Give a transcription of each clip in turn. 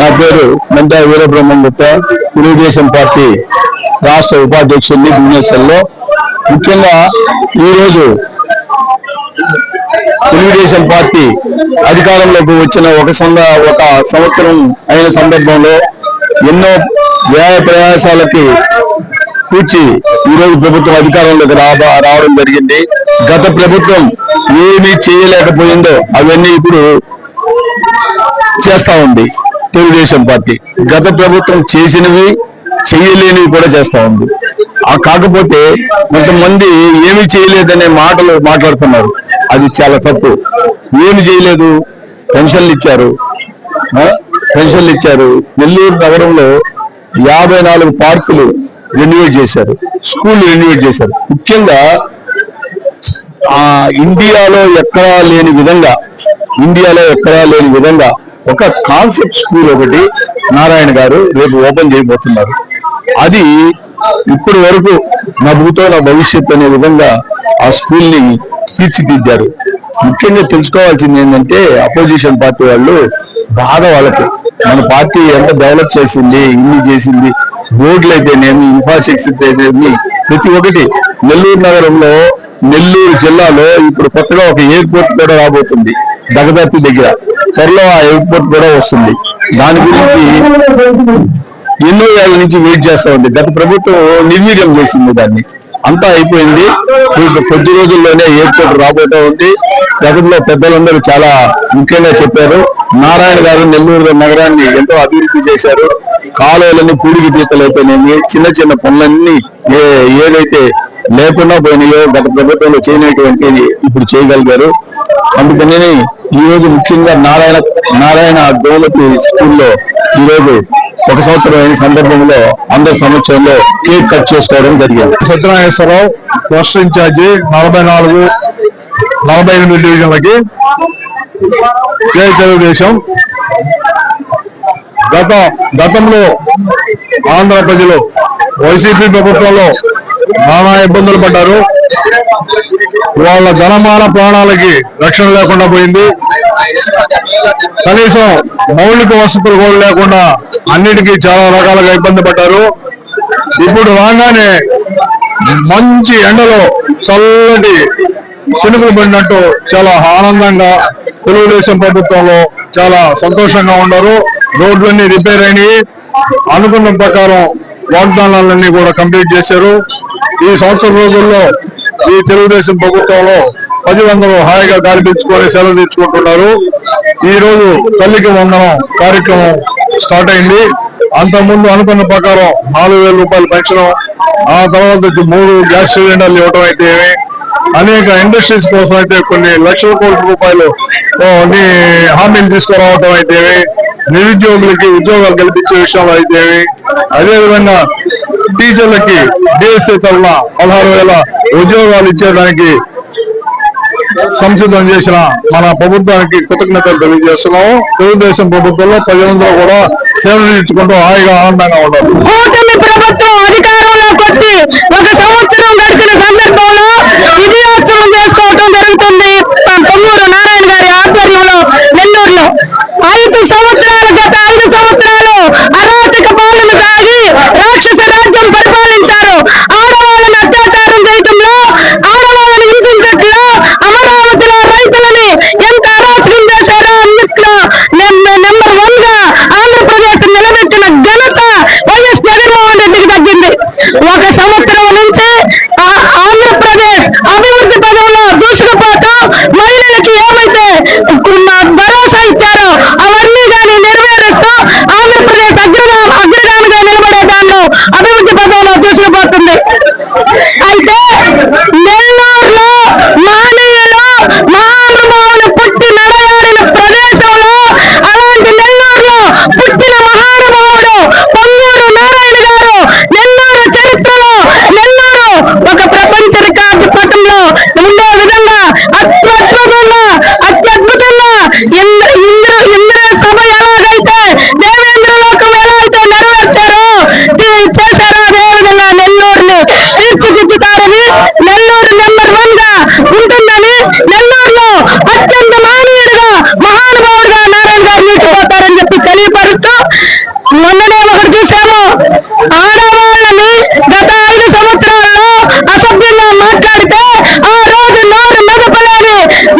నా పేరు మెంతా వీరబ్రహ్మం గుప్తా, తెలుగుదేశం పార్టీ రాష్ట్ర ఉపాధ్యక్షుడిని భువనేశ్వర్లో. ముఖ్యంగా ఈరోజు తెలుగుదేశం పార్టీ అధికారంలోకి వచ్చిన ఒక సంవత్సరం అయిన సందర్భంలో ఎన్నో వ్యయ ప్రయాసాలకి కూర్చి ఈరోజు ప్రభుత్వం అధికారంలోకి రావడం జరిగింది. గత ప్రభుత్వం ఏమీ చేయలేకపోయిందో అవన్నీ ఇప్పుడు చేస్తా ఉంది తెలుగుదేశం పార్టీ. గత ప్రభుత్వం చేసినవి చేయలేనివి కూడా చేస్తా ఉంది. కాకపోతే కొంతమంది ఏమి చేయలేదనే మాటలు మాట్లాడుతున్నారు. అది చాలా తప్పు. ఏమి చేయలేదు, పెన్షన్లు ఇచ్చారు. నెల్లూరు నగరంలో 54 పార్కులు రెన్యువేట్ చేశారు, స్కూళ్ళు రెన్యువేట్ చేశారు. ముఖ్యంగా ఇండియాలో ఎక్కడా లేని విధంగా ఒక కాన్సెప్ట్ స్కూల్ ఒకటి నారాయణ గారు రేపు ఓపెన్ చేయబోతున్నారు. అది ఇప్పటి వరకు నా భవిష్యత్ అనే విధంగా ఆ స్కూల్ ని తీర్చిదిద్దారు. ముఖ్యంగా తెలుసుకోవాల్సింది ఏంటంటే, అపోజిషన్ పార్టీ వాళ్ళు బాగా వాళ్ళకి మన పార్టీ ఎంత డెవలప్ చేసింది, ఇన్ని చేసింది, రోడ్లు అయితేనేమి, ఇన్ఫ్రాస్ట్రక్చర్ అయితేనేమి, ప్రతి ఒక్కటి. నెల్లూరు నగరంలో, నెల్లూరు జిల్లాలో ఇప్పుడు కొత్తగా ఒక ఎయిర్పోర్ట్ కూడా రాబోతుంది దగదర్తి దగ్గర. త్వరలో ఆ ఎయిర్పోర్ట్ కూడా వస్తుంది. దాని గురించి ఎన్నో ఏళ్ళ నుంచి వెయిట్ చేస్తా ఉంది. గత ప్రభుత్వం నిర్వీర్యం చేసింది దాన్ని. అంతా అయిపోయింది. కొద్ది రోజుల్లోనే ఎయిర్పోర్ట్ రాబోతూ ఉంది. గతంలో పెద్దలందరూ చాలా ముఖ్యంగా చెప్పారు. నారాయణ గారు నెల్లూరు నగరాన్ని ఎంతో అభివృద్ధి చేశారు. కాలువలన్నీ పూడికి తీతలు అయిపోయినాయి. చిన్న చిన్న పనులన్నీ ఏదైతే లేకుండా పోయినాయో గత ప్రభుత్వంలో చేయనటువంటి ఇప్పుడు చేయగలిగారు. అందుకని ఈ రోజు ముఖ్యంగా నారాయణ గోమతి స్కూల్లో ఈరోజు 1 సంవత్సరం అయిన సందర్భంలో అందరి సమక్షంలో కేక్ కట్ చేసుకోవడం జరిగింది. సత్యనాగేశ్వరరావు, రాష్ట్ర ఇన్ఛార్జి 48 డివిజన్లకి జై తెలుగుదేశం. గతంలో ఆంధ్ర ప్రజలు వైసీపీ ప్రభుత్వంలో నానా ఇబ్బందులు పడ్డారు. వాళ్ళ ధనమాన ప్రాణాలకి రక్షణ లేకుండా పోయింది. కనీసం మౌలిక వసతులు కూడా లేకుండా అన్నిటికీ చాలా రకాలుగా ఇబ్బంది పడ్డారు. ఇప్పుడు రాగానే మంచి ఎండలో చల్లటి చినుకులు పడినట్టు చాలా ఆనందంగా తెలుగుదేశం ప్రభుత్వంలో చాలా సంతోషంగా ఉన్నారు. రోడ్లన్నీ రిపేర్ అయినాయి. అనుకున్న ప్రకారం వాగ్దానాలన్నీ కూడా కంప్లీట్ చేశారు. ఈ సంవత్సరం రోజుల్లో ఈ తెలుగుదేశం ప్రభుత్వంలో ప్రజలందరూ హాయిగా గాలి పీల్చుకొని సెలవు తెచ్చుకుంటున్నారు. ఈ రోజు తల్లికి వందనం కార్యక్రమం స్టార్ట్ అయింది. అంతకుముందు అనుకున్న ప్రకారం 4,000 రూపాయల పెన్షన్, ఆ తర్వాత 3 గ్యాస్ సిలిండర్లు ఇవ్వడం అయితే, అనేక ఇండస్ట్రీస్ కోసం అయితే కొన్ని లక్షల కోట్ల రూపాయలు హామీలు తీసుకురావడం అయితే, నిరుద్యోగులకి ఉద్యోగాలు కల్పించే విషయంలో అయితే, అదేవిధంగా టీచర్లకి డిఎస్సీ తరఫున 16,000 ఉద్యోగాలు ఇచ్చేదానికి సంసిద్ధం చేసిన మన ప్రభుత్వానికి కృతజ్ఞతలు తెలియజేస్తున్నాము. తెలుగుదేశం ప్రభుత్వంలో ప్రజలందరూ కూడా సేవలు తీర్చుకుంటూ హాయిగా ఆనందంగా ఉన్నారు. కూటమి ప్రభుత్వం అధికారంలోకి వచ్చి 1 సంవత్సరం గడిచిన సందర్భంలో విజయోత్సవం చేసుకోవడం జరుగుతుంది. పొంగూరు నారాయణ గారి ఆధ్వర్యంలో నెల్లూరులో 5 సంవత్సరాలు అరాచక పాలన సాగి రాక్షస రాజ్యం పరిపాలించారు. ఆడవాళ్ళని అత్యాచారం చేయటంలో, ఆడవాళ్ళని హింసించట్లో, అమరావతిలో రైతులని ఎంత అరాచకం చేశారో అన్నిట్లో నెంబర్ 1 గా ఆంధ్రప్రదేశ్ నిలబెట్టిన ఘనత వైఎస్ జగన్మోహన్ రెడ్డికి దక్కింది. 1 సంవత్సరం నుంచి ఆంధ్రప్రదేశ్ అభివృద్ధి పదంలో దూసుకుపోతూ మహిళలకి ఏమైతే భరోసా ఇచ్చారో అవన్నీ కానీ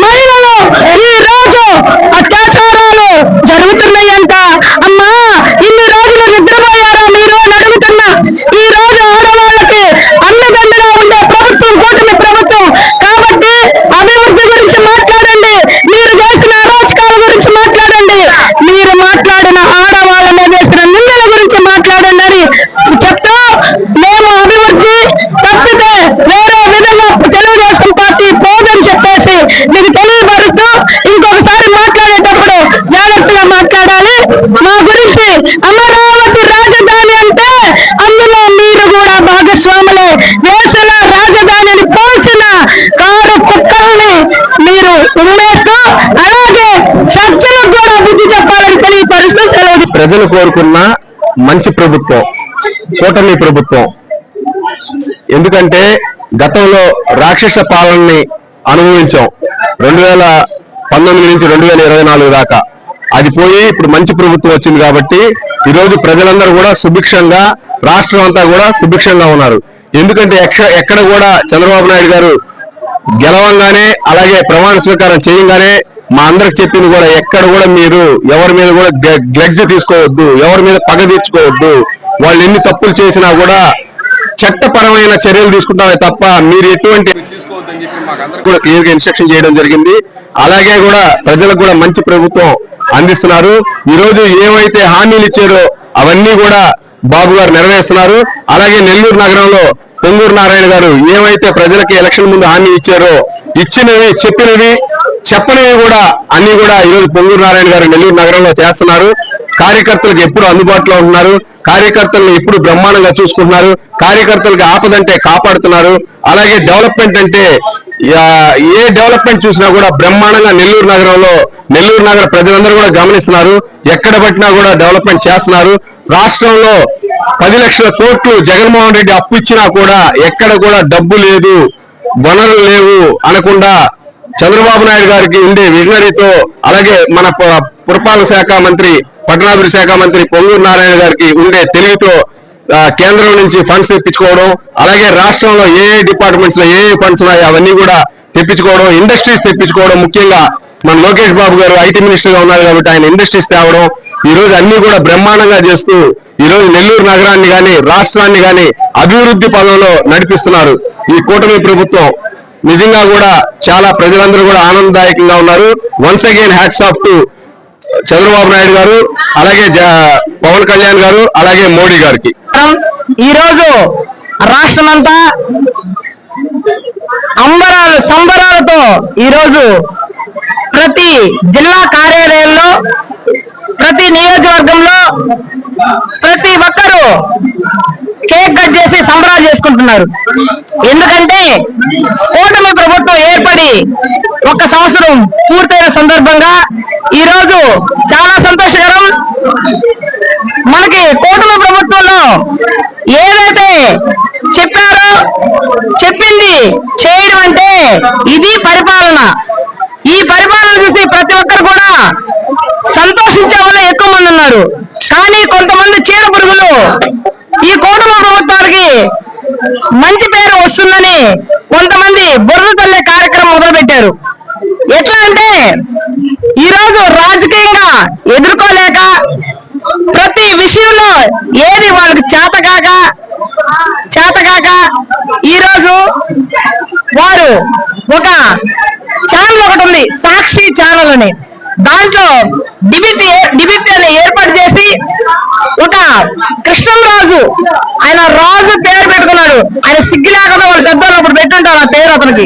మహిళలు ఈ రోజు అత్యాచారాలు జరుగుతున్నాయంట. అమ్మా, ఇన్ని రోజులు నిద్రపోయారా మీరు అని అడుగుతున్నా. ఈ రోజు ఆడవాళ్ళకి అండదండగా ఉండే ప్రభుత్వం కూటమి ప్రభుత్వం కాబట్టి అభివృద్ధి గురించి మాట్లాడండి, మీరు చేసిన అరాచకాల గురించి మాట్లాడండి, మీరు మాట్లాడిన ఆడవాళ్ళ మీద చేసిన నిందల గురించి మాట్లాడండి అని చెప్తూ, మేము అభివృద్ధి తప్పితే వేరే విధంగా తెలుగుదేశం పార్టీ పోదని చెప్పేసి మీకు తెలియపరుస్తూ, ఇంకొకసారి మాట్లాడేటప్పుడు జాగ్రత్తగా మాట్లాడాలి. మా గురించి అమరావతి రాజధాని అంటే అందులో మీరు కూడా భాగస్వాములే. వేసల రాజధానిని పోల్చిన కారు కుక్కల్ని మీరు ఉమ్మేస్తూ, అలాగే సత్యం కూడా బుద్ధి చెప్పాలని తెలియపరుస్తూ సెలవు. ప్రజలు కోరుకున్న మంచి ప్రభుత్వం కూటమి ప్రభుత్వం. ఎందుకంటే గతంలో రాక్షస పాలనని అనుభవించాం 2019 నుంచి 2024 దాకా. అది పోయి ఇప్పుడు మంచి ప్రభుత్వం వచ్చింది కాబట్టి ఈరోజు ప్రజలందరూ కూడా సుభిక్షంగా, రాష్ట్రం అంతా కూడా సుభిక్షంగా ఉన్నారు. ఎందుకంటే ఎక్కడ కూడా చంద్రబాబు నాయుడు గారు గెలవంగానే, అలాగే ప్రమాణ స్వీకారం చేయంగానే మా అందరికి చెప్పింది కూడా, ఎక్కడ కూడా మీరు ఎవరి మీద కూడా గ్లడ్జ్ తీసుకోవద్దు, ఎవరి మీద పగ తీర్చుకోవద్దు, వాళ్ళు ఎన్ని తప్పులు చేసినా కూడా చట్టపరమైన చర్యలు తీసుకుంటామే తప్ప మీరు ఎటువంటి తీసుకోవద్దని చెప్పి మాకు అందరికీ కూడా క్లియర్ గా ఇన్స్ట్రక్షన్ చేయడం జరిగింది. అలాగే కూడా ప్రజలకు కూడా మంచి ప్రభుత్వం అందిస్తున్నారు. ఈ రోజు ఏవైతే హామీలు ఇచ్చారో అవన్నీ కూడా బాబు గారు నెరవేరుస్తున్నారు. అలాగే నెల్లూరు నగరంలో పొంగూరు నారాయణ గారు ఏవైతే ప్రజలకి ఎలక్షన్ ముందు హామీ ఇచ్చారో, ఇచ్చినవి, చెప్పినవి, చెప్పనివి కూడా అన్ని కూడా ఈరోజు పొంగూరు నారాయణ గారు నెల్లూరు నగరంలో చేస్తున్నారు. కార్యకర్తలకు ఎప్పుడు అందుబాటులో ఉంటున్నారు, కార్యకర్తలను ఎప్పుడు బ్రహ్మాండంగా చూసుకుంటున్నారు, కార్యకర్తలకు ఆపదంటే కాపాడుతున్నారు. అలాగే డెవలప్మెంట్ అంటే ఏ డెవలప్మెంట్ చూసినా కూడా బ్రహ్మాండంగా నెల్లూరు నగరంలో, నెల్లూరు నగర ప్రజలందరూ కూడా గమనిస్తున్నారు. ఎక్కడ పట్టినా కూడా డెవలప్మెంట్ చేస్తున్నారు. రాష్ట్రంలో 10 లక్షల కోట్లు జగన్మోహన్ రెడ్డి అప్పు ఇచ్చినా కూడా ఎక్కడ కూడా డబ్బు లేదు, వనరులు లేవు అనకుండా చంద్రబాబు నాయుడు గారికి ఉండే విజనరీతో, అలాగే మన పురపాలక శాఖ మంత్రి, పట్టణాభివృద్ధి శాఖ మంత్రి పొంగూరు నారాయణ గారికి ఉండే తెలివితో కేంద్రం నుంచి ఫండ్స్ తెప్పించుకోవడం, అలాగే రాష్ట్రంలో ఏ డిపార్ట్మెంట్స్ లో ఏ ఫండ్స్ ఉన్నాయో అవన్నీ కూడా తెప్పించుకోవడం, ఇండస్ట్రీస్ తెప్పించుకోవడం. ముఖ్యంగా మన లోకేష్ బాబు గారు ఐటీ మినిస్టర్ గా ఉన్నారు కాబట్టి ఆయన ఇండస్ట్రీస్ తేవడం, ఈ రోజు అన్ని కూడా బ్రహ్మాండంగా చేస్తూ ఈ రోజు నెల్లూరు నగరాన్ని గాని రాష్ట్రాన్ని గాని అభివృద్ధి పదంలో నడిపిస్తున్నారు ఈ కూటమి ప్రభుత్వం. నిజంగా కూడా చాలా ప్రజలందరూ కూడా ఆనందదాయకంగా ఉన్నారు. Once again hats off to Chandrababu Naidu గారు, అలాగే పవన్ కళ్యాణ్ గారు, అలాగే మోడీ గారికి. ఈ రోజు రాష్ట్రమంతా సంబరాలతో ఈ రోజు ప్రతి జిల్లా కార్యాలయాల్లో, ప్రతి నియోజకవర్గంలో ప్రతి ఒక్కరూ కేక్ కట్ చేసి సంబరాలు చేసుకుంటున్నారు. ఎందుకంటే కూటమి ప్రభుత్వం ఏర్పడి 1 సంవత్సరం పూర్తయిన సందర్భంగా ఈ రోజు చాలా సంతోషకరం. మనకి కూటమి ప్రభుత్వంలో ఏదైతే చెప్పారో చెప్పింది చేయడం అంటే ఇది పరిపాలన. ఈ పరిపాలన చూసి ప్రతి ఒక్కరు కూడా సంతోషించే వాళ్ళు ఎక్కువ మంది ఉన్నారు. కానీ కొంతమంది చీడ పురుగులు ఈ కూటమి ప్రభుత్వానికి మంచి పేరు వస్తుందని కొంతమంది బురద తల్లే కార్యక్రమం మొదలుపెట్టారు. ఎట్లా అంటే ఈరోజు రాజకీయంగా ఎదుర్కోలేక, ప్రతి విషయంలో ఏది వాళ్ళకి చేతకాక ఈరోజు వారు ఒక ఛానల్ ఒకటి ఉంది, సాక్షి ఛానల్ అని, దాంట్లో డిబిట్ అని ఏర్పాటు చేసి ఒక కృష్ణంరాజు, ఆయన రాజు పేరు పెట్టుకున్నాడు. ఆయన సిగ్గు లేకుండా వాళ్ళు పెద్దవాళ్ళు అప్పుడు పెట్టుంటారు ఆ పేరు అతనికి.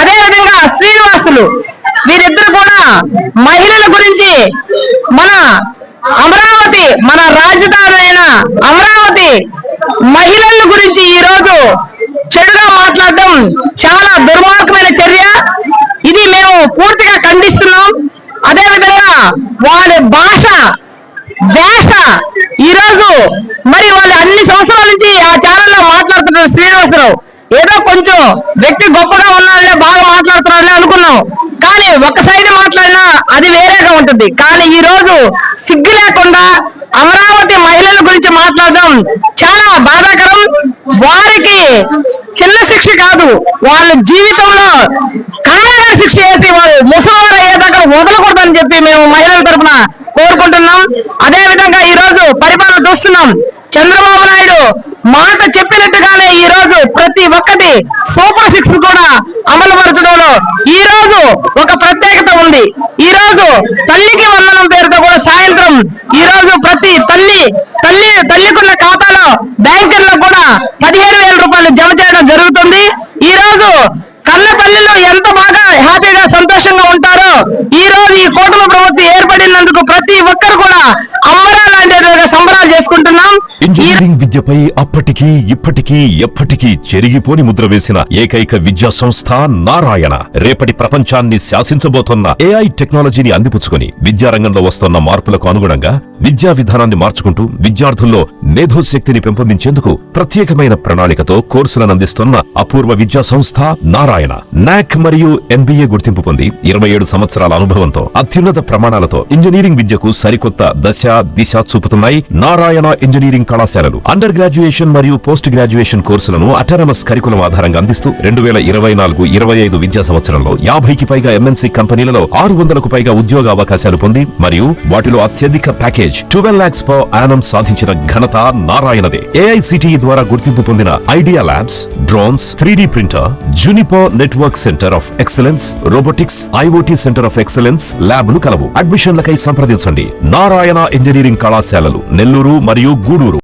అదే విధంగా శ్రీనివాసులు, వీరిద్దరు కూడా మహిళల గురించి, మన అమరావతి, మన రాజధాని అయిన అమరావతి మహిళల గురించి ఈ రోజు చెడుగా మాట్లాడడం చాలా దుర్మార్గమైన చర్య. ఇది మేము పూర్తిగా ఖండిస్తున్నాం. అదే విధంగా వారి భాష ఈ రోజు మరి వాళ్ళు అన్ని సంవత్సరాల నుంచి ఆ ఛానల్లో మాట్లాడుతున్నారు. శ్రీనివాసరావు ఏదో కొంచెం వ్యక్తి గొప్పగా ఉన్నాడలే, బాగా మాట్లాడుతున్నాడులే అనుకున్నాం. కానీ ఒక సైడ్ మాట్లాడినా అది వేరేగా ఉంటుంది. కానీ ఈ రోజు సిగ్గు లేకుండా అమరావతి మహిళల గురించి మాట్లాడడం చాలా బాధాకరం. వారికి చిన్న శిక్ష కాదు, వాళ్ళ జీవితంలో కారాగార దీక్ష చేసి వారు ముసలివారు అయ్యేదాకా వదలకూడదని చెప్పి మేము మహిళల తరఫున కోరుకుంటున్నాం. అదే విధంగా ఈ రోజు పరిపాలన చూస్తున్నాం. చంద్రబాబు నాయుడు మాట చెప్పినట్టుగానే ఈ రోజు ప్రతి ఒక్కటి సూపర్ 6 కూడా అమలు పరచడంలో ఈ రోజు ఒక ప్రత్యేకత ఉంది. ఈ రోజు తల్లికి వందనం పేరుతో కూడా సాయంత్రం ఈ రోజు ప్రతి తల్లికున్న ఖాతాలో బ్యాంకుల్లో కూడా 17,000 రూపాయలు జమ చేయడం జరుగుతుంది. ఈ రోజు కన్న తల్లిలో ఎంత బాగా హ్యాపీగా సంతోషంగా ఉంటారో ఈ రోజు ఈ కూటమి ప్రభుత్వం ఏర్పడినందుకు ప్రతి ఒక్కరు కూడా అమ్మరా లాంటి సంబరాలు చేసుకుంటున్నాం. ఇంజనీరింగ్ విద్యపై అప్పటికీ ఇప్పటికీ ఎప్పటికీ చెరిగిపోని ముద్ర వేసిన ఏకైక విద్యా సంస్థ నారాయణ రేపటి ప్రపంచాన్ని శాసించబోతున్న AI టెక్నాలజీని అందిపుచ్చుకొని విద్యారంగంలో వస్తున్న మార్పులకు అనుగుణంగా విద్యా విధానాన్ని మార్చుకుంటూ విద్యార్థుల్లో మేధోశక్తిని పెంపొందించేందుకు ప్రత్యేకమైన ప్రణాళికతో కోర్సులను అందిస్తున్న అపూర్వ విద్యా సంస్థ నారాయణ. NAC మరియు MBA గుర్తింపు పొంది 27 సంవత్సరాల అనుభవంతో అత్యున్నత ప్రమాణాలతో ఇంజనీరింగ్ విద్యకు సరికొత్త దశ దిశ చూపుతున్నాయి నారాయణ ఇంజనీరింగ్ కళాశాలలు. అండర్ గ్రాడ్యుయేషన్ మరియు పోస్ట్ గ్రాడ్యుయేషన్ కోర్సులను అటానమస్ కరికులం ఆధారంగా అందిస్తూ 2024-25 విద్యా సంవత్సరంలో 50కి పైగా MNC కంపెనీలలో 600కు పైగా ఉద్యోగ అవకాశాలు పొంది మరియు వాటిలో అత్యధిక ప్యాకేజ్ 12 lakhs per annum సాధించిన ఘనత నారాయణదే. AICTE ద్వారా గుర్తింపు పొందిన idea labs, drones, 3D printer, Juniper network centre of excellence, robotics, IoT centre of excellence ల్యాబ్లు కలవు. అడ్మిషన్లకై సంప్రదించండి. నారాయణ ఇంజనీరింగ్ కళాశాలలు నెల్లూరు మరియు గూడూరు.